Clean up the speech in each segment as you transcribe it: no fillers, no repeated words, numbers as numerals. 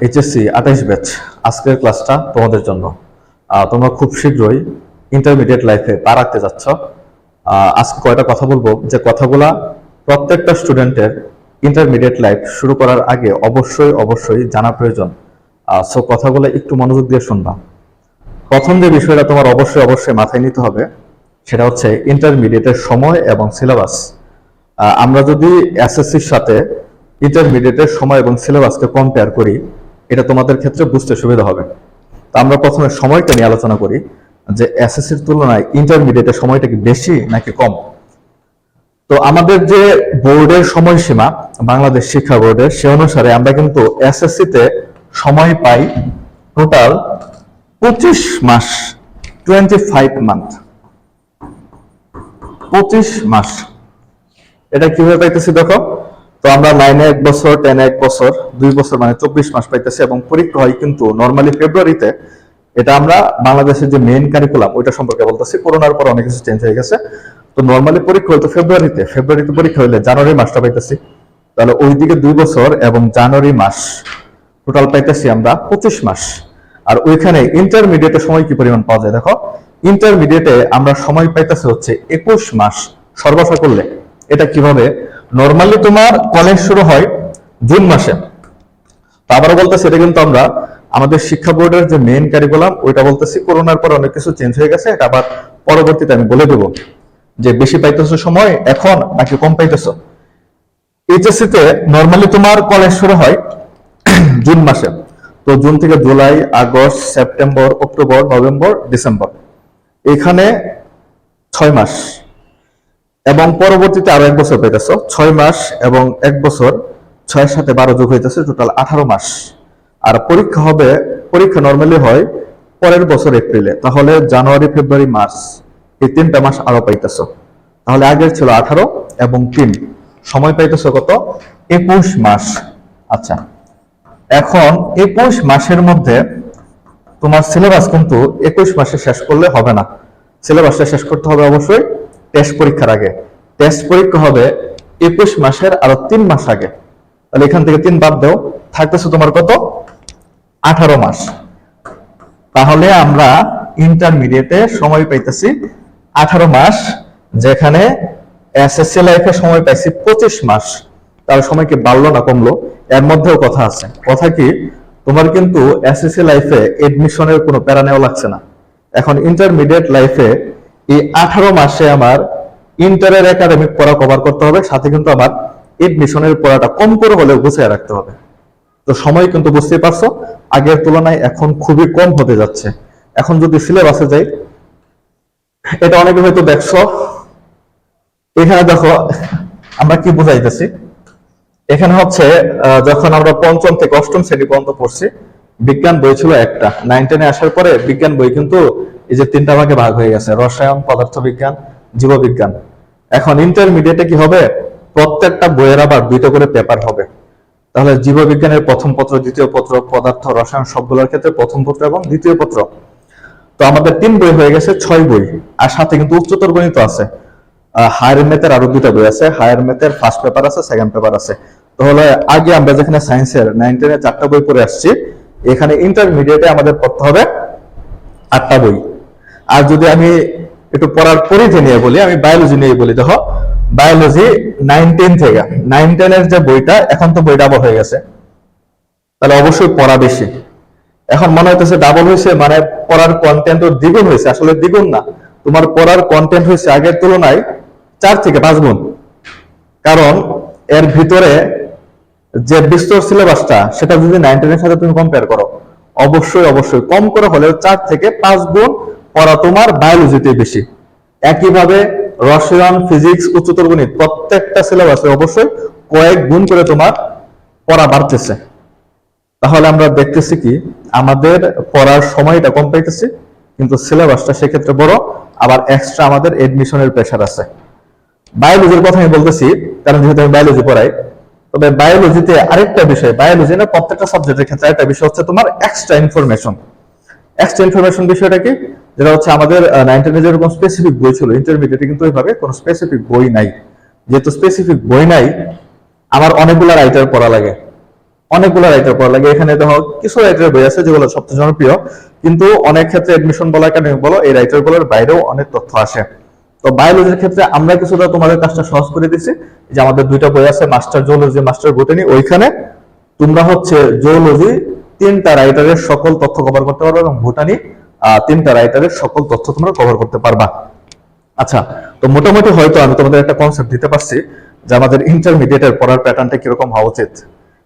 HSC 28 batch আজকের ক্লাসটা তোমাদের জন্য। তোমরা খুব শীঘ্রই ইন্টারমিডিয়েট লাইফে পা রাখতে যাচ্ছ। আজকে কয়টা কথা বলবো, যে কথাগুলা প্রত্যেকটা স্টুডেন্টের ইন্টারমিডিয়েট লাইফ শুরু করার আগে অবশ্যই জানা প্রয়োজন। সো কথাগুলো একটু মনোযোগ দিয়ে শুনবা। প্রথম যে বিষয়টা তোমার অবশ্যই মাথায় নিতে হবে, সেটা হচ্ছে ইন্টারমিডিয়েটের সময় এবং সিলেবাস। আমরা যদি এসএসসির সাথে ইন্টারমিডিয়েটের সময় এবং সিলেবাসকে কম্পেয়ার করি, এটা তোমাদের ক্ষেত্রে বুঝতে সুবিধা হবে। তো আমরা প্রথমে সময়টা নিয়ে আলোচনা করি, যে এসএসসির তুলনায় ইন্টারমিডিয়েটের সময়টা কি বেশি নাকি কম। তো আমাদের যে বোর্ডের সময়সীমা, বাংলাদেশ শিক্ষা বোর্ডের, সে অনুসারে আমরা কিন্তু এসএসসিতে সময় পাই টোটাল 25 মাস, 25 মান্থ, 25 মাস। এটা কিভাবে পাইতেছি দেখো। তো আমরা 9-এ 1 বছর, 10-এ 1 বছর, 2 বছর মানে 24 মাস পাইতেছি, এবং পরীক্ষা হয় কিন্তু নরমালি ফেব্রুয়ারিতে। এটা আমরা বাংলাদেশের যে মেইন কারিকুলাম ওইটা সম্পর্কে বলতেছি, করোনার পর অনেক কিছু চেঞ্জ হয়ে গেছে। তো নরমালি পরীক্ষা হইতো ফেব্রুয়ারিতে পরীক্ষা হইলে জানুয়ারি মাসটা পাইতেছি। তাহলে ওইদিকে 2 বছর এবং জানুয়ারি মাস টোটাল পাইতেছি আমরা 25 মাস। আর ওইখানে ইন্টারমিডিয়েটে সময় কি পরিমাণ পাওয়া যায় দেখো। ইন্টারমিডিয়েটে আমরা সময় পাইতেছি হচ্ছে 21 মাস সর্বসা করলে। এটা কিভাবে, নরমালি তোমার কলেজ শুরু হয় জুন মাসে। তো আবারও বলতেছি, এটা কিন্তু আমরা আমাদের শিক্ষা বোর্ডের যে মেইন কারিকুলাম ওইটা বলতেছি। করোনার পর অনেক কিছু চেঞ্জ হয়ে গেছে, এটা আবার পরবর্তীতে আমি বলে দেবো যে বেশি পাইতেছো সময় এখন নাকি কম পাইতেছো। এইচএসসি তে নরমালি তোমার কলেজ শুরু হয় জুন মাসে। তো জুন থেকে July, August, September, October, November, December, এখানে 6 মাস, এবং পরবর্তীতে আরো 1 বছর পাইতেছো। 6 মাস এবং 1 বছর, 6-এর সাথে 12 যোগ হইতেছে, টোটাল 18 মাস। আর পরীক্ষা নরমালি হয় পরের বছর এপ্রিলে। তাহলে জানুয়ারি, ফেব্রুয়ারি, মার্চ, এই 3টা মাস আরো পাইতেছো। তাহলে আগের ছিল 18 এবং 3, সময় পাইতেছো কত, 21 মাস। আচ্ছা, এখন 21 মাসের মধ্যে তোমার সিলেবাস কিন্তু 21 মাসে শেষ করলে হবে না। সিলেবাসটা শেষ করতে হবে অবশ্যই টেস্ট পরীক্ষার আগে। টেস্ট পরীক্ষা হবে 21 মাসের আরো 3 মাস আগে। তাহলে এখান থেকে 3 বাদ দাও, থাকতেছে তোমার কত, 18 মাস। তাহলে আমরা ইন্টারমিডিয়েটে সময় পাইতেছি 18 মাস, যেখানে এসএসসি লাইফে সময় পাইছি 25 মাস। তার সময় কি বাড়লো না কমলো? এর মধ্যেও কথা আছে। কথা কি, তোমার কিন্তু এসএসসি লাইফে এডমিশনের কোনো প্যারা নেওয়া লাগছে না। এখন ইন্টারমিডিয়েট লাইফে এই 18 মাসে আমার ইন্টারের একাডেমিক পড়া কভার করতে হবে, সাথে কিন্তু আমার এডমিশনের পড়াটা কম করে হলেও গুছিয়ে রাখতে হবে। তো সময় কিন্তু বুঝতেই পারছো আগের তুলনায় এখন খুবই কম হতে যাচ্ছে। এখন যদি সিলেবাসে যাই, এটা অনেকে হয়তো দেখছো, এখানে দেখো আমরা কি বুঝাইতেছি। এখানে হচ্ছে যখন আমরা 5ম থেকে 8ম শ্রেণী পর্যন্ত পড়ছি, বিজ্ঞান বই ছিল একটা। 9-10-এ আসার পরে বিজ্ঞান বই কিন্তু এই যে 3টা ভাগে ভাগ হয়ে গেছে, রসায়ন, পদার্থবিজ্ঞান, জীববিজ্ঞান। এখন ইন্টারমিডিয়েটে কি হবে, প্রত্যেকটা বইয়ের আবার 2টা করে পেপার হবে। তাহলে জীববিজ্ঞানের প্রথম পত্র, দ্বিতীয় পত্র, পদার্থ, রসায়ন সবগুলোর ক্ষেত্রে প্রথম পত্র এবং দ্বিতীয় পত্র। তো আমাদের 3 বই হয়ে গেছে 6 বই। আর সাথে কিন্তু উচ্চতর গণিত আছে, হায়ার ম্যাথের আরো 2টা বই আছে। হায়ার ম্যাথের ফার্স্ট পেপার আছে, সেকেন্ড পেপার আছে। তাহলে আগে আমরা যেখানে সায়েন্সের 9-10-এ 4টা বই পড়ে আসছি, এখানে ইন্টারমিডিয়েটে আমাদের পড়তে হবে 8টা বই। আর যদি আমি একটু পড়ার পরিধি নিয়ে বলি, আমি বায়োলজি নিয়ে বলি, দেখো বায়োলজি 9-10 থেকে 9-10-এর যে বইটা, এখন তো বই ডাবল হয়ে গেছে, তাহলে অবশ্যই পড়া বেশি। এখন মনে হইতেছে ডাবল হয়েছে মানে পড়ার কন্টেন্ট দ্বিগুণ হয়েছে। আসলে দ্বিগুণ না, তোমার পড়ার কন্টেন্ট হয়েছে আগের তুলনায় 4 থেকে 5 গুণ। কারণ এর ভিতরে যে বিস্তর সিলেবাসটা, সেটা যদি 9-10-এর সাথে তুমি কম্পেয়ার করো, অবশ্যই কম করে হলেও 4 থেকে 5 গুণ পড়া তোমার বায়োলজিতে বেশি। একইভাবে রসায়ন, ফিজিক্স, উচ্চতর গণিত প্রত্যেকটা সিলেবাসে অবশ্যই কয়েক গুণ করে তোমার পড়া বাড়তেছে। তাহলে আমরা দেখতেছি কি, আমাদের পড়ার সময়টা কম পাইতেছি, কিন্তু সিলেবাসটা সেক্ষেত্রে বড়। আবার এক্সট্রা আমাদের এডমিশনের প্রেশার আছে। বায়োলজির কথা আমি বলতেছি কারণ যেহেতু আমি বায়োলজি পড়াই। তবে বায়োলজিতে আরেকটা বিষয়, বায়োলজি না প্রত্যেকটা সাবজেক্টের ক্ষেত্রে একটা বিষয় হচ্ছে তোমার এক্সট্রা ইনফরমেশন। এক্সট্রা ইনফরমেশন বিষয়টা কি, যেটা হচ্ছে আমাদের 9-10-এ যেরকম স্পেসিফিক বই ছিল, ইন্টারমিডিয়েটে কিন্তু ওইভাবে কোনো স্পেসিফিক বই নাই। যেহেতু স্পেসিফিক বই নাই, আমার অনেকগুলো রাইটার পড়া লাগে। অনেকগুলো রাইটার পড়া লাগে। এখানে দেখো কিছু রাইটারের বই আছে যেগুলো সবচেয়ে জনপ্রিয়, কিন্তু অনেক ক্ষেত্রে এডমিশন বলো, একাডেমিক বলো, এই রাইটার গুলোর বাইরেও অনেক তথ্য আসে। তো বায়োলজির ক্ষেত্রে আমরা কিছুটা তোমাদের কাজটা সহজ করে দিচ্ছি, যে আমাদের দুইটা বই আছে, মাস্টার জুওলজি, মাস্টার বোটানি। ওইখানে তোমরা হচ্ছে জুওলজি 3টা রাইটারের সকল তথ্য কভার করতে পারবে, এবং বোটানি 3টা রাইটারের সকল তথ্য তোমরা কভার করতে পারবা। আচ্ছা, তো মোটামুটি হয়তো আমি তোমাদের একটা কনসেপ্ট দিতে পারছি যে আমাদের ইন্টারমিডিয়েটের পড়ার প্যাটার্নটা কিরকম হওয়া উচিত।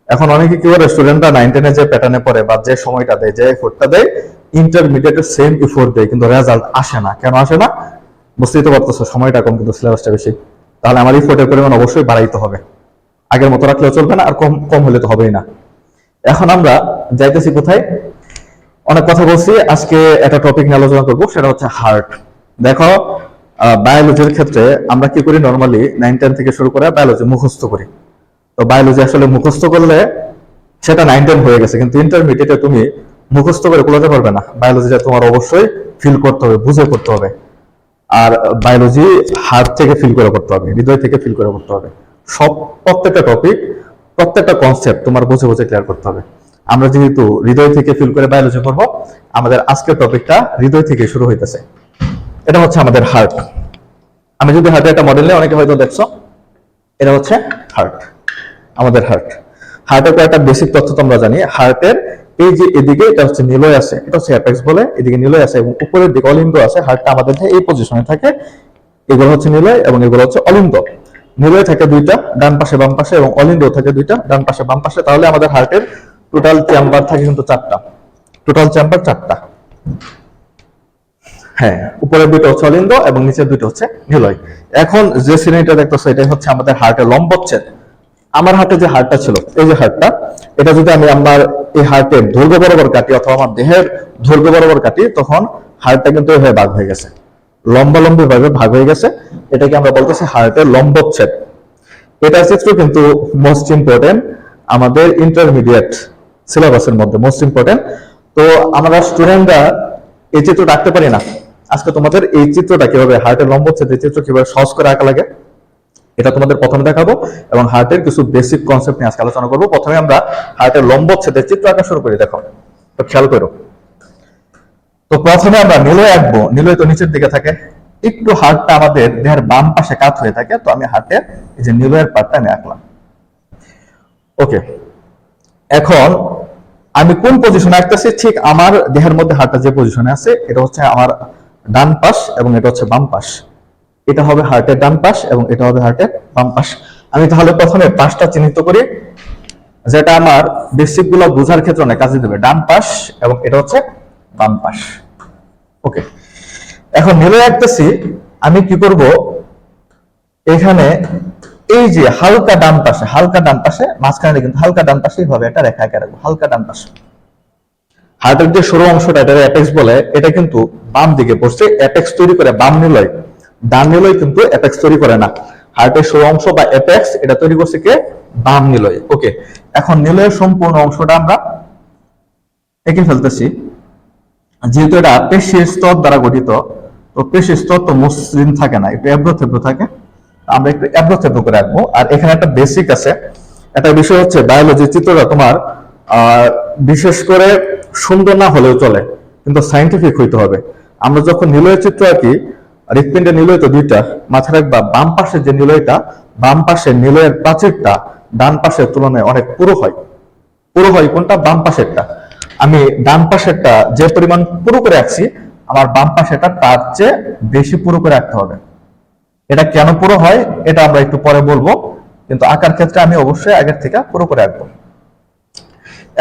এখন অনেকে কি করে, স্টুডেন্টরা 9-10 যে প্যাটার্নে পড়ে বা যে সময়টা দেয়, যে এফোর্টটা দেয়, ইন্টারমিডিয়েটের সেম এফোর্ট দেয়, কিন্তু রেজাল্ট আসে না। কেন আসে না? বুঝতেই তো পারতেছো, সময়টা কম কিন্তু সিলেবাসটা বেশি। তাহলে আমার এফোর্টের পরিমাণ অবশ্যই বাড়াইতে হবে, আগের মতো রাখলেও চলবে না, আর কম কম হলে তো হবেই না। এখন আমরা যাইতেছি কোথায়? অনেক কথা বলছি, আজকে একটা টপিক নিয়ে আলোচনা করবো, সেটা হচ্ছে হার্ট। দেখো, বায়োলজির ক্ষেত্রে আমরা কি করি, নর্মালি 9-10 থেকে শুরু করে বায়োলজি মুখস্থ করি। তো বায়োলজি আসলে মুখস্থ করলে সেটা 9-10 হয়ে গেছে, কিন্তু ইন্টারমিডিয়েটে তুমি মুখস্থ করে কুলাতে পারবে না। বায়োলজিটা তোমার অবশ্যই ফিল করতে হবে, বুঝে করতে হবে। আর বায়োলজি হার্ট থেকে ফিল করে করতে হবে, হৃদয় থেকে ফিল করে করতে হবে। প্রত্যেকটা টপিক, প্রত্যেকটা কনসেপ্ট তোমার বুঝে বুঝে ক্লিয়ার করতে হবে। আমরা যেহেতু হৃদয় থেকে ফিল করে বায়োলজি করব, আমাদের আজকের টপিকটা হৃদয় থেকে শুরু হইতেছে। এটা হচ্ছে আমাদের হার্ট। আমি যদি হার্টের একটা মডেল নিই, অনেকে হয়তো দেখছো, এটা হচ্ছে হার্ট, আমাদের হার্ট। হার্টের কয়েকটা বেসিক তথ্য তোমরা জানি। হার্টের এই যে এদিকে এটা হচ্ছে নিলয় আছে, এটা হচ্ছে অ্যাপেক্স বলে, এদিকে নিলয় আছে, এবং উপরের দিকে অলিন্দ আছে। হার্টটা আমাদের এই পজিশনে থাকে, এগুলো হচ্ছে নিলয় এবং এগুলো হচ্ছে অলিন্দ। নিলয় থাকে দুইটা, ডান পাশে বাম পাশে, এবং অলিন্দ থাকে দুইটা, ডান পাশে বাম পাশে। তাহলে আমাদের হার্টের টোটাল চেম্বার থাকে কিন্তু 4টা, টোটাল চেম্বার 4টা। হ্যাঁ, উপরের দুটো হচ্ছে অলিন্দ এবং নিচের দুটো হচ্ছে নিলয়। এখন যে সিনারিটা দেখতেছো, এটাই হচ্ছে আমাদের হার্টের লম্বচ্ছেদ। আমার হার্টে যে হাড়টা ছিল, এই যে হাড়টা, এটা যদি আমি আমার এই হার্টের দৈর্ঘ্য বরাবর কাটি, অথবা আমার দেহের দৈর্ঘ্য বরাবর কাটি, তখন হাড়টা কিন্তু এভাবে ভাগ হয়ে গেছে, লম্বালম্বি ভাবে ভাগ হয়ে গেছে। এটাকে আমরা বলতেছি হার্টের লম্বচ্ছেদ। এটা চিত্র কিন্তু মোস্ট ইম্পর্টেন্ট আমাদের ইন্টারমিডিয়েট সিলেবাসের মধ্যে, মোস্ট ইম্পর্টেন্ট। তো আমরা স্টুডেন্টরা এই চিত্র রাখতে পারি না। আজকে তোমাদের এই চিত্রটা কিভাবে, হার্টের লম্বচ্ছেদের চিত্র কিভাবে সহজ করে আঁকা লাগে, এটা তোমাদের প্রথমে দেখাবো, এবং হার্টের কিছু বেসিক কনসেপ্ট নিয়ে আজকে আলোচনা করবো। প্রথমে আমরা হার্টের লম্বচ্ছেদের চিত্র আঁকা শুরু করি। দেখো, তো খেয়াল করো। তো প্রথমে আমরা নিলয় আঁকবো। নিলয় তো নিচের দিকে থাকে, একটু হার্টটা আমাদের দেহের বাম পাশে কাত হয়ে থাকে। তো আমি হার্টের এই যে নিলয়ের পার্টটা আমি আঁকলাম। ওকে, এখন আমি কোন পজিশনে আঁকতেছি, ঠিক আমার দেহের মধ্যে হার্টটা যে পজিশনে আছে, এটা হচ্ছে আমার ডান পাশ এবং এটা হচ্ছে বাম পাশ। এটা হবে হার্টের ডান পাশ এবং এটা হবে হার্টের বাম পাশ। আমি তাহলে প্রথমে পাশটা চিহ্নিত করি, যেটা আমার বেসিক গুলো বোঝার ক্ষেত্রে অনেক কাজে দেবে। ডান পাশ এবং এটা হচ্ছে বাম পাশ। ওকে, এখন নিলয় আঁকতেছি। আমি কি করব, এখানে এই যে হালকা ডান পাশে, হালকা ডান পাশে মাঝখানে কিন্তু হালকা ডান পাশে এইভাবে একটা রেখা এঁকে রাখবো, হালকা ডান পাশে। হার্টের যে সরু অংশটা, এটা অ্যাপেক্স বলে, এটা কিন্তু বাম দিকে পড়ছে, অ্যাপেক্স তৈরি করে বাম নিলয়। ডান নিলয় কিন্তু অ্যাপেক্স তৈরি করে না। হার্টের সরু অংশ বা অ্যাপেক্স, এটা তৈরি করছে কে? বাম নিলয়। ওকে, এখন নিলয়ের সম্পূর্ণ অংশটা আমরা এঁকে ফেলতেছি। যেহেতু এটা পেশির স্তর দ্বারা গঠিত, তো পেশির স্তর তো মসৃণ থাকে না, একটু এবড়ো থেবড়ো থাকে। আমরা একটু এবড়ো থেবড়ো করে রাখবো। আর এখানে একটা বেসিক আছে, একটা বিষয় হচ্ছে বায়োলজির চিত্রটা তোমার বিশেষ করে সুন্দর না হলেও চলে, কিন্তু সাইন্টিফিক হইতে হবে। আমরা যখন নিলয়ের চিত্র আঁকি, হৃৎপিণ্ডের নিলয় তো দুইটা, মাথায় রাখবা বাম পাশের যে নিলয়টা, বাম পাশের নিলয়ের প্রাচীরটা ডান পাশের তুলনায় অনেক পুরো হয়। পুরো হয় কোনটা? বাম পাশেরটা। আমি ডান পাশেরটা যে পরিমাণ পুরো করে আঁকছি, আমার বাম পাশেরটা তার চেয়ে বেশি পুরো করে আঁকতে হবে। এটা কেন পুরো হয় এটা আমরা একটু পরে বলবো, কিন্তু আঁকার ক্ষেত্রে আমি অবশ্যই আগের থেকে পুরো করে আঁকবো।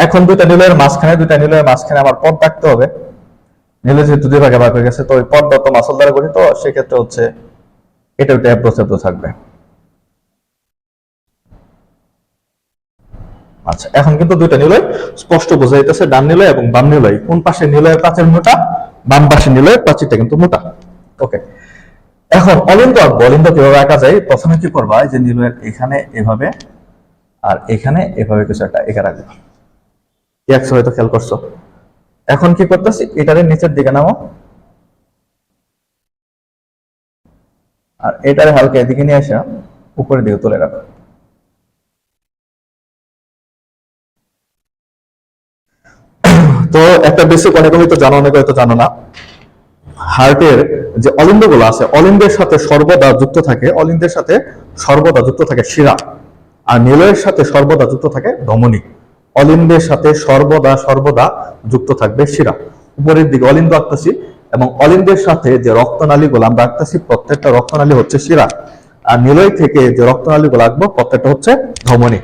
এখন দুইটা নিলয়ের মাঝখানে আমার পথ রাখতে হবে। নিলয় যেহেতু দুই ভাগে ভাগ হয়ে গেছে, তো ওই পথটা তো মাসল দ্বারা গঠিত, সেক্ষেত্রে হচ্ছে এটা ওটা এবড়ো থাকবে। আচ্ছা, এখন কিন্তু দুইটা নিলয় স্পষ্ট বোঝা যাইতেছে, ডান নিলয় এবং বাম নিলয়। কোন পাশে নিলয়ের প্রাচীর মোটা, বাম পাশে নিলয়ের প্রাচীরটা কিন্তু মোটা। ওকে, এখন অলিন্দ আঁকবো। অলিন্দ কিভাবে আঁকা যায়, প্রথমে কি করবা, যে নিলয়ের এখানে এভাবে আর এখানে এভাবে কিছু একটা এঁকে রাখবো। একশো হয়তো খেয়াল করছো। এখন কি করতেছি, এটারে নিচের দিকে নামো, আর এটারে হালকা এদিকে নিয়ে আসা উপরের দিকে তুলে রাখো। তো একটা বেসিক অনেকে হয়তো জানো, অনেকে হয়তো জানো না, হার্টের যে অলিন্দ গুলো আছে, অলিন্দের সাথে সর্বদা যুক্ত থাকে, অলিন্দের সাথে সর্বদা যুক্ত থাকে শিরা, আর নিলয়ের সাথে সর্বদা যুক্ত থাকে ধমনী। অলিন্দের সাথে সর্বদা সর্বদা যুক্ত থাকবে শিরা। উপরের দিকে অলিন্দ আঁকতেছি, এবং অলিন্দের সাথে যে রক্তনালী গুলো আমরা আঁকতেছি, প্রত্যেকটা রক্তনালী হচ্ছে শিরা, আর নিলয় থেকে যে রক্তনালী গুলো আঁকবো প্রত্যেকটা হচ্ছে ধমনী।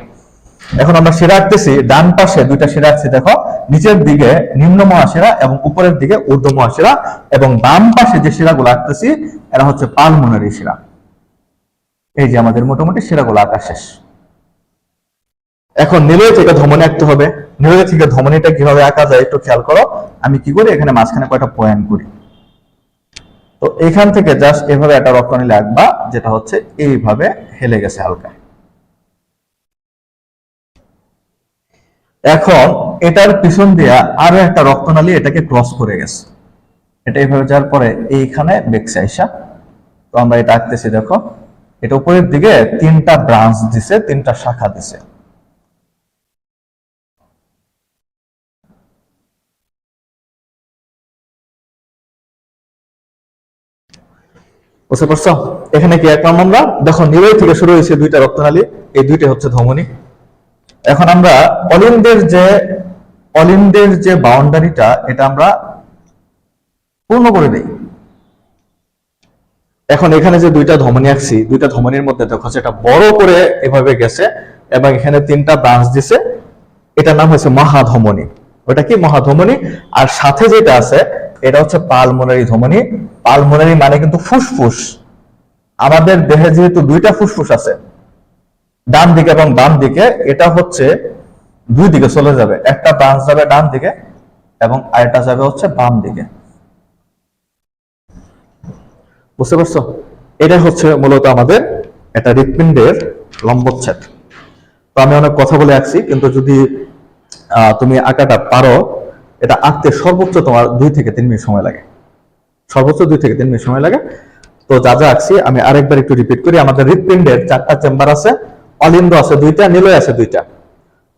এখন আমরা শিরা আঁকতেছি, ডান পাশে দুইটা শিরা আঁকছি দেখো, নিচের দিকে নিম্ন মহাশিরা এবং উপরের দিকে ঊর্ধ্ব মহাশিরা, এবং বাম পাশে যে শিরাগুলো আঁকতেছি এরা হচ্ছে পালমোনারি শিরা। এই যে আমাদের মোটামুটি শিরাগুলো আঁকা শেষ। এখন নিলয় থেকে ধমনী আঁকতে হবে। নিলয় থেকে ধমনীটা কিভাবে আঁকা যায় একটু খেয়াল করো। আমি কি করি, এখানে মাঝখানে কয়টা পয়েন্ট করি। তো এখান থেকে জাস্ট এভাবে একটা রক্তনালী আঁকবা, যেটা হচ্ছে এইভাবে হেলে গেছে হালকা। এখন এটার পিছন দিয়া আরো একটা রক্তনালী এটাকে ক্রস করে গেছে, এটা এইভাবে যাওয়ার পরে এইখানে বেঁকছে আইসা। তো আমরা এটা আঁকতেছি দেখো, এটা উপরের দিকে তিনটা ব্রাঞ্চ দিছে, তিনটা শাখা দিছে। বুঝতে পারছো? এখানে কি একদম আমরা দেখো নিলয় থেকে শুরু হয়েছে দুইটা রক্তনালী, এই দুইটা হচ্ছে ধমনী। এখন আমরা অলিন্দের যে বাউন্ডারিটা এটা আমরা পূর্ণ করে দেই। এখন এখানে যে দুইটা ধমনী আঁকছি, দুইটা ধমনীর মধ্যে দেখো সেটা বড় করে এভাবে গেছে, এবং এখানে তিনটা ব্রাঞ্চ দিছে, এটার নাম হচ্ছে মহাধমনী। ওটা কি মহাধমনী। আর সাথে যেটা আছে এটা হচ্ছে পালমোনারি ধমনী। পালমোনারি মানে কিন্তু ফুসফুস। আমাদের দেহে যেহেতু দুইটা ফুসফুস আছে, ডান দিকে এবং বাম দিকে, এটা হচ্ছে দুই দিকে চলে যাবে, একটা ব্রাঞ্চ যাবে ডান দিকে এবং আরেকটা যাবে হচ্ছে বাম দিকে। বুঝতে পারছো? এটা হচ্ছে মূলত আমাদের একটা হৃৎপিণ্ডের লম্বচ্ছেদ। তো আমি অনেক কথা বলে আঁকছি, কিন্তু যদি তুমি আঁকাটা পারো, এটা আঁকতে সর্বোচ্চ তোমার 2 থেকে 3 মিনিট সময় লাগে, সর্বোচ্চ 2 থেকে 3 মিনিট সময় লাগে। তো যা যা আঁকছি আমি আরেকবার একটু রিপিট করি। আমাদের হৃৎপিণ্ডের 4টা চেম্বার আছে, অলিন্দ আছে 2টা, নিলয় আছে 2টা।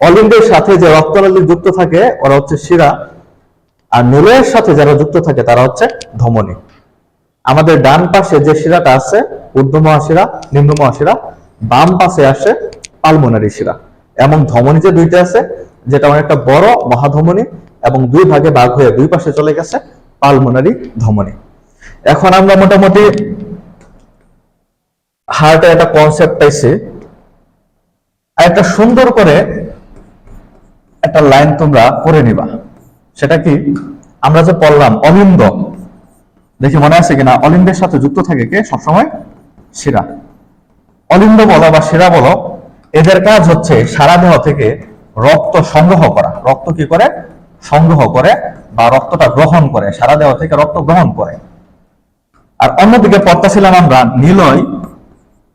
অলিন্দের সাথে যে রক্তনালী যুক্ত থাকে ওরা হচ্ছে শিরা, আর নিলয়ের সাথে যারা যুক্ত থাকে তারা হচ্ছে ধমনী। আমাদের ডান পাশে যে শিরাটা আছে ঊর্ধ্ব মহাশিরা, নিম্ন মহাশিরা, বাম পাশে আসে পালমোনারি শিরা, এবং ধমনী যে দুইটা আছে, যেটা অনেকটা বড় মহাধমনী, এবং দুই ভাগে ভাগ হয়ে দুই পাশে চলে গেছে পালমোনারি ধমনী। এখন আমরা মোটামুটি হার্টের একটা কনসেপ্ট পাইছি। আর একটা সুন্দর করে একটা লাইন তোমরা পড়ে নিবা। সেটা কি, আমরা যে পড়লাম অলিন্দ, দেখি মনে আছে কিনা, অলিন্দের সাথে যুক্ত থাকে কে সবসময়? শিরা। অলিন্দ বলো বা শিরা বলো, এদের কাজ হচ্ছে সারা দেহ থেকে রক্ত সংগ্রহ করা। রক্ত কি করে? সংগ্রহ করে, বা রক্তটা গ্রহণ করে, সারা দেহ থেকে রক্ত গ্রহণ করে। আর অন্যদিকে পড়তেছিলাম আমরা নিলয়,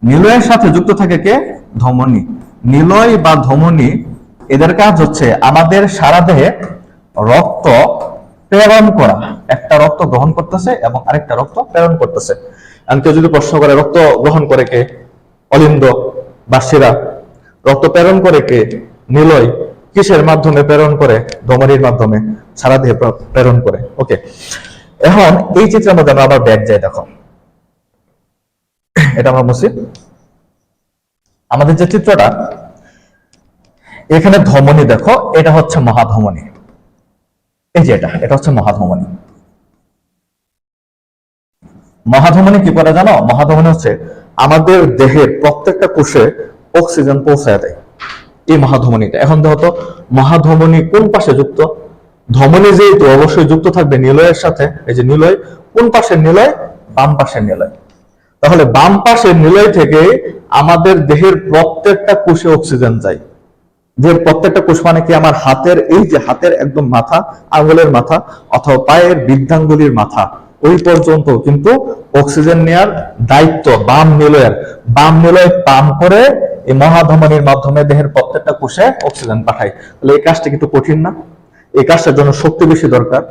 নিলয়ের সাথে যুক্ত থাকে কে? ধমনী। নিলয় বা ধমনী এদের কাজ হচ্ছে আমাদের সারা দেহে রক্ত প্রেরণ করা। একটা রক্ত গ্রহণ করতেছে এবং আরেকটা রক্ত প্রেরণ করতেছে। আর কেউ যদি প্রশ্ন করে রক্ত গ্রহণ করে কে? অলিন্দ বা শিরা। রক্ত প্রেরণ করে কে? নিলয়। কিসের মাধ্যমে প্রেরণ করে? ধমনীর মাধ্যমে সারা দেহে প্রেরণ করে। ওকে, এখন এই চিত্রের মধ্যে আমরা আবার ব্যাক যাই। দেখো এটা আমরা মুছি। আমাদের যে চিত্রটা, এখানে ধমনী দেখো, এটা হচ্ছে মহাধমনী। এই যে এটা হচ্ছে মহাধমনী। মহাধমনী কি করে জানো? মহাধমনী হচ্ছে আমাদের দেহের প্রত্যেকটা কোষে অক্সিজেন পৌঁছায় দেয় এই মহাধমনীটা। এখন দেখো তো মহাধমনী কোন পাশে যুক্ত? ধমনী যেহেতু অবশ্যই যুক্ত থাকবে নিলয়ের সাথে। এই যে নিলয়, কোন পাশের নিলয়? বাম পাশের নিলয়। তাহলে বাম পাশের নিলয় থেকে আমাদের দেহের প্রত্যেকটা কোষে অক্সিজেন যায়। যে প্রত্যেকটা কোষ মানে কি, আমার হাতের, এই যে হাতের একদম মাথা, আঙ্গুলের মাথা অথবা পায়ের বৃদ্ধাঙ্গুলির মাথা, ওই পর্যন্ত কিন্তু অক্সিজেন নেওয়ার দায়িত্ব বাম নিলয়ের। বাম নিলয় পাম্প করে এই মহাধমনীর মাধ্যমে দেহের প্রত্যেকটা কোষে অক্সিজেন পাঠায়। তাহলে এই কাজটা কিন্তু কঠিন না? এই কাজটার জন্য শক্তি বেশি দরকার।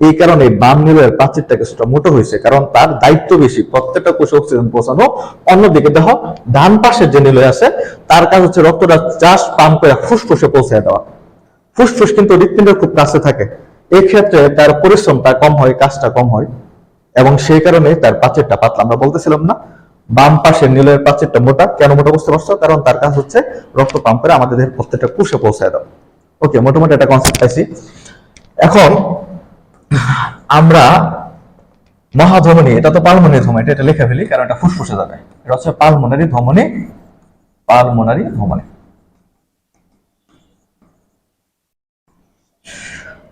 এই কারণে বাম নিলয়ের প্রাচীরটা কিছুটা মোটো হয়েছে, কারণ তার দায়িত্ব বেশি প্রত্যেকটা কোষে অক্সিজেন পৌঁছানো। অন্যদিকে দেখো ডান পাশের যে নিলয় আছে, তার কাজ হচ্ছে রক্তটা জাস্ট পাম্প করে ফুসফুসে পৌঁছে দেওয়া। ফুসফুস কিন্তু হৃৎপিণ্ডের খুব কাছে থাকে। এই ক্ষেত্রে তার পরিশ্রমটা কম হয়, কাজটা কম হয়, এবং সেই কারণে তার প্রাচীরটা পাতলা। আমরা বলতেছিলাম না বাম পাশের নীলের প্রাচীরটা মোটা, কেন মোটা বুঝতে পারছো? কারণ তার কাজ হচ্ছে রক্ত পাম্প করে আমাদের দেহের প্রত্যেকটা কোষে পৌঁছায় দাও। ওকে, মোটামুটি একটা কনসেপ্ট পাইছি। এখন আমরা মহাধমনী, এটা তো পালমোনারি ধমনী, এটা লিখে ফেলি কারণ এটা ফুসফুসে যাবে। এটা হচ্ছে পালমোনারি ধমনী, পালমোনারি ধমনী।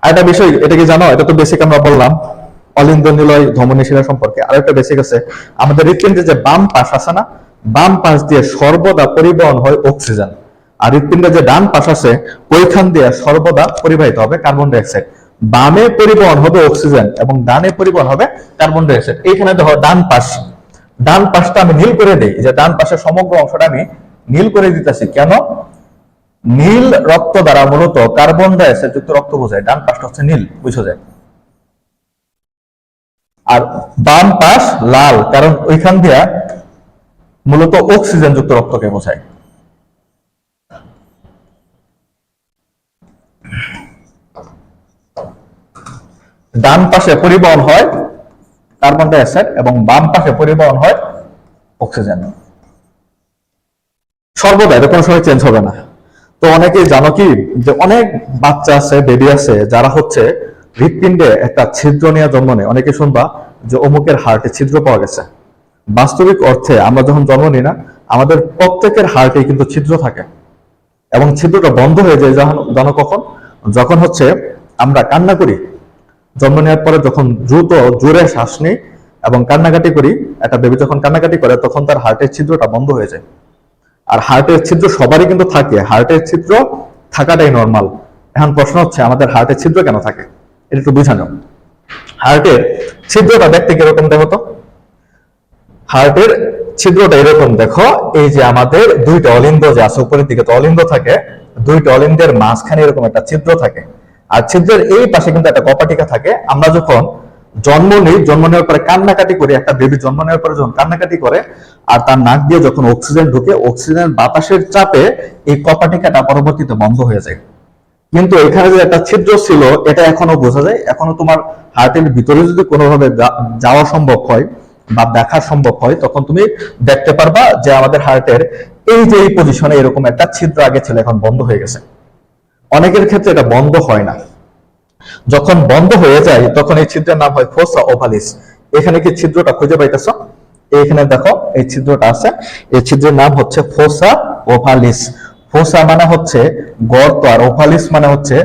আরেকটা বিষয়, এটা কি জানো? এটা তো বেসিক আমরা বললাম অলিন্দ নিলয় ধমনী শিরা সম্পর্কে। আরেকটা বেসিক আছে, আমাদের হৃৎপিণ্ডের যে বাম পাশ আছে না, বাম পাশ দিয়ে সর্বদা পরিবহন হয় অক্সিজেন, আর হৃৎপিণ্ডের যে ডান পাশ আছে ওইখান দিয়ে সর্বদা পরিবাহিত হবে কার্বন ডাই অক্সাইড। বামে পরিবহন হবে অক্সিজেন এবং ডানে পরিবহন হবে কার্বন ডাই অক্সাইড। এইখানে দেখো ডান পাশ, ডান পাশটা আমি নীল করে দিই, যে ডান পাশের সমগ্র অংশটা আমি নীল করে দিতেছি। কেন? নীল রক্ত দ্বারা মূলত কার্বন ডাই অক্সাইড যুক্ত রক্ত বোঝায়, ডান পাশটা হচ্ছে নীল, বুঝা যায়। আর বাম পাশ লাল, কারণ ওইখান দিয়া মূলত অক্সিজেন যুক্ত রক্তকে বোঝায়। ডান পাশে পরিবহন হয় কার্বন ডাই অক্সাইড এবং বাম পাশে পরিবহন হয় অক্সিজেন। সর্বদা, এটা কোনো সময় চেঞ্জ হবে না। তো অনেকেই জানো কি, যে অনেক বাচ্চা আছে, বেবি আছে, যারা হচ্ছে হৃৎপিণ্ডে একটা ছিদ্র নিয়ে জন্ম নেয়। অনেকে শুনবা যে অমুকের হার্টে ছিদ্র পাওয়া গেছে। বাস্তবিক অর্থে আমরা যখন জন্ম নিই না, আমাদের প্রত্যেকের হার্টে কিন্তু ছিদ্র থাকে, এবং ছিদ্রটা বন্ধ হয়ে যায় জানো কখন? যখন হচ্ছে আমরা কান্না করি। জন্ম নেওয়ার পরে যখন দ্রুত জোরে শ্বাস নিই এবং কান্নাকাটি করি, একটা বেবি যখন কান্নাকাটি করে তখন তার হার্টের ছিদ্রটা বন্ধ হয়ে যায়। আর হার্টের ছিদ্র সবারই কিন্তু থাকে, হার্টের ছিদ্র থাকাটাই নর্মাল। এখন প্রশ্ন হচ্ছে আমাদের হার্টের ছিদ্র কেন থাকে, এটা একটু বুঝানো। হার্টের ছিদ্রটা দেখতে কিরকম দেখো তো? হার্টের ছিদ্রটা এরকম দেখো, এই যে আমাদের দুইটা অলিন্দ যে আছে উপরের দিকে তো অলিন্দ থাকে, দুইটা অলিন্দের মাঝখানে এরকম একটা ছিদ্র থাকে, আর ছিদ্রের এই পাশে কিন্তু একটা কপাটিকা থাকে। আমরা যখন জন্ম নিই, জন্ম নেওয়ার পরে কান্নাকাটি করি, একটা বেবি জন্ম নেওয়ার পরে যখন কান্নাকাটি করে আর তার নাক দিয়ে যখন অক্সিজেন ঢুকে, অক্সিজেন বাতাসের চাপে এই কপাটিকাটা পরবর্তীতে বন্ধ হয়ে যায়। কিন্তু এখানে যে একটা ছিদ্র ছিল, এটা এখনো বোঝা যায়। এখনো তোমার হার্টের ভিতরে যদি কোনোভাবে যাওয়া সম্ভব হয় বা দেখা সম্ভব হয়, তখন তুমি দেখতে পারবা যে আমাদের হার্টের এই যে এই পজিশনে এরকম একটা ছিদ্র আগে ছিল, এখন বন্ধ হয়ে গেছে। অনেকের ক্ষেত্রে এটা বন্ধ হয় না। যখন বন্ধ হয়ে যায় তখন এই ছিদ্রের নাম হয় ফোসা ওভালিস। এখানে কি ছিদ্রটা খুঁজে পাইতেছ? এখানে দেখো এই ছিদ্রটা আছে, এই ছিদ্রের নাম হচ্ছে ফোসা ওভালিস। ফোসা মানে হচ্ছে গর্ত, আর ওভালিস মানে হচ্ছে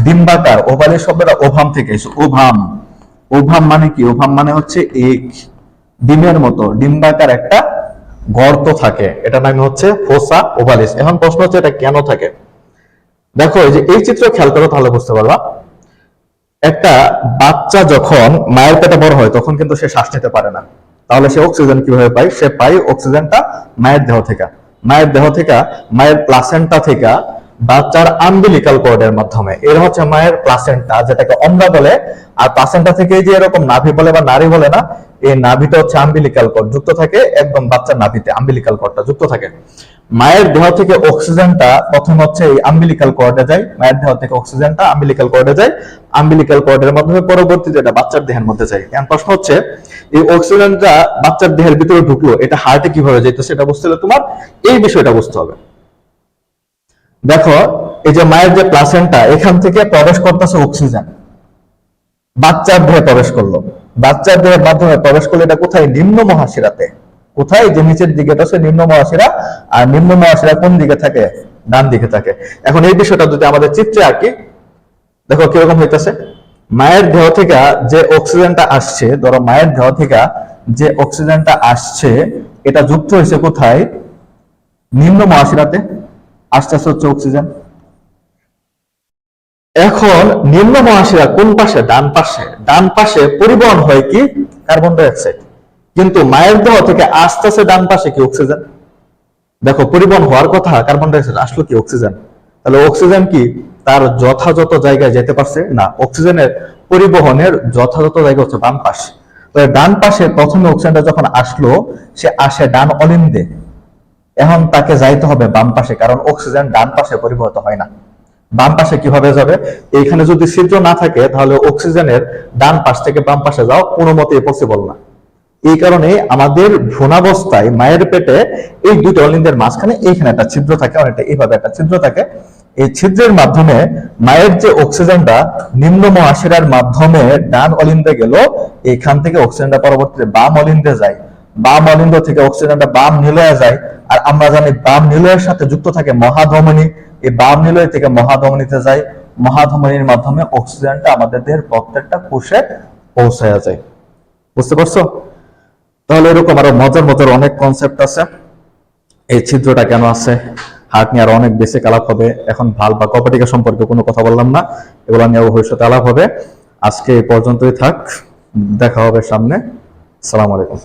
ডিম্বাকার। ওভালিস শব্দটা ওভাম থেকে এসেছে, ওভাম। ওভাম মানে কি? ওভাম মানে হচ্ছে এক ডিমের মতো ডিম্বাকার একটা গর্ত থাকে, এটা নাম হচ্ছে ফোসা ওভালিস। এখন প্রশ্ন হচ্ছে এটা কেন থাকে? দেখো এই যে এই চিত্র খেয়াল করো তাহলে বুঝতে পারবা। একটা বাচ্চা যখন মায়ের পেটে বড় হয় তখন কিন্তু সে শ্বাস নিতে পারে না, তাহলে সে অক্সিজেন কিভাবে পায়? সে পায় অক্সিজেনটা মায়ের দেহ থেকে, মায়ের দেহ থেকে, মায়ের প্লাসেন্টা থেকে, বাচ্চার আম্বিলিকাল কর্ডের মাধ্যমে। এর হচ্ছে মায়ের প্লাসেন্টা, যেটাকে অন্ডা বলে। আর প্লাসেন্টা থেকে যে এরকম নাভি বলে বা নারী বলে না, এই নাভিটা হচ্ছে আম্বিলিকাল কর্ড যুক্ত থাকে, একদম বাচ্চার নাভিতে আম্বিলিকাল কর্ডটা যুক্ত থাকে। মায়ের দেহ থেকে অক্সিজেনটা প্রথম হচ্ছে এই আম্বিলিকাল কর্ডে যায়, মায়ের দেহ থেকে অক্সিজেনটা আম্বিলিকাল কর্ডে যায়, আম্বিলিকাল কর্ডের মাধ্যমে পরবর্তীতে এটা বাচ্চার দেহের মধ্যে যায়। এখন প্রশ্ন হচ্ছে এই অক্সিজেনটা বাচ্চার দেহের ভিতরে ঢুকলো, এটা হার্টে কিভাবে যেত সেটা বুঝতে হলে তোমার এই বিষয়টা বুঝতে হবে। দেখো এই যে মায়ের যে প্লাসেন্টা, এখান থেকে প্রবেশ করতেছে অক্সিজেন, বাচ্চার দেহে প্রবেশ করলো, বাচ্চার দেহের মাধ্যমে প্রবেশ করলে এটা কোথায়? নিম্ন মহাশিরাতে। কোথায়? যে নিচের দিকে, এটা হচ্ছে নিম্ন মহাশিরা। আর নিম্ন মহাশিরা কোন দিকে থাকে? ডান দিকে থাকে। এখন এই বিষয়টা যদি আমাদের চিত্রে আঁকি, দেখো কিরকম হইতেছে। মায়ের দেহ থেকে যে অক্সিজেনটা আসছে, ধরো মায়ের দেহ থেকে যে অক্সিজেনটা আসছে, এটা যুক্ত হয়েছে কোথায়? নিম্ন মহাশিরাতে। আস্তে আস্তে হচ্ছে অক্সিজেন। এখন নিম্ন মহাশিরা কোন পাশে? ডান পাশে। ডান পাশে পরিবহন হয় কি? Carbon die oxide. কিন্তু মায়ের দেহ থেকে আস্তে আস্তে ডান পাশে কি? অক্সিজেন। দেখো পরিবহন হওয়ার কথা কার্বন ডাই অক্সাইড, আসলো কি? অক্সিজেন। তাহলে অক্সিজেন কি তার যথাযথ জায়গায় যেতে পারছে না? অক্সিজেনের পরিবহনের যথাযথ জায়গা হচ্ছে বাম পাশ। তো ডান পাশে প্রথমে অক্সিজেনটা যখন আসলো, সে আসে ডান অলিন্দে। এখন তাকে যাইতে হবে বাম পাশে, কারণ অক্সিজেন ডান পাশে পরিবহত হয় না। বাম পাশে কিভাবে যাবে? এইখানে যদি ছিদ্র না থাকে তাহলে অক্সিজেনের ডান পাশ থেকে বাম পাশে যাওয়া কোনো মতেই পসিবল না। এই কারণে আমাদের ভ্রূণাবস্থায় মায়ের পেটে এই দুইটা অলিন্দের মাঝখানে এইখানে একটা ছিদ্র থাকে, অনেকটা এইভাবে একটা ছিদ্র থাকে। এই ছিদ্রের মাধ্যমে মায়ের যে অক্সিজেনটা নিম্ন মহাশিরার মাধ্যমে ডান অলিন্দে গেল, এইখান থেকে অক্সিজেনটা পরবর্তীতে বাম অলিন্দে যায়, বাম অলিন্দ থেকে অক্সিজেনটা বাম নিলয়ে যায়। আর আমরা জানি বাম নিলয়ের সাথে যুক্ত থাকে মহাধমনী, এই বাম নিলয় থেকে মহাধমনীতে যায়, মহাধমনীর মাধ্যমে অক্সিজেনটা আমাদের দেহের প্রত্যেকটা কোষে পৌঁছায়া যায়। বুঝতে পারছো? তাহলে এরকম আরো মজার মজার অনেক কনসেপ্ট আছে। এই ছিদ্রটা কেন আছে, হার্ট নিয়ে আরো অনেক বেসিক আলাপ হবে। এখন ভাল বা কপাটিকা সম্পর্কে কোনো কথা বললাম না, এগুলো নিয়ে ভবিষ্যতে আলাপ হবে। আজকে এই পর্যন্তই থাক, দেখা হবে সামনে। আসসালামু আলাইকুম।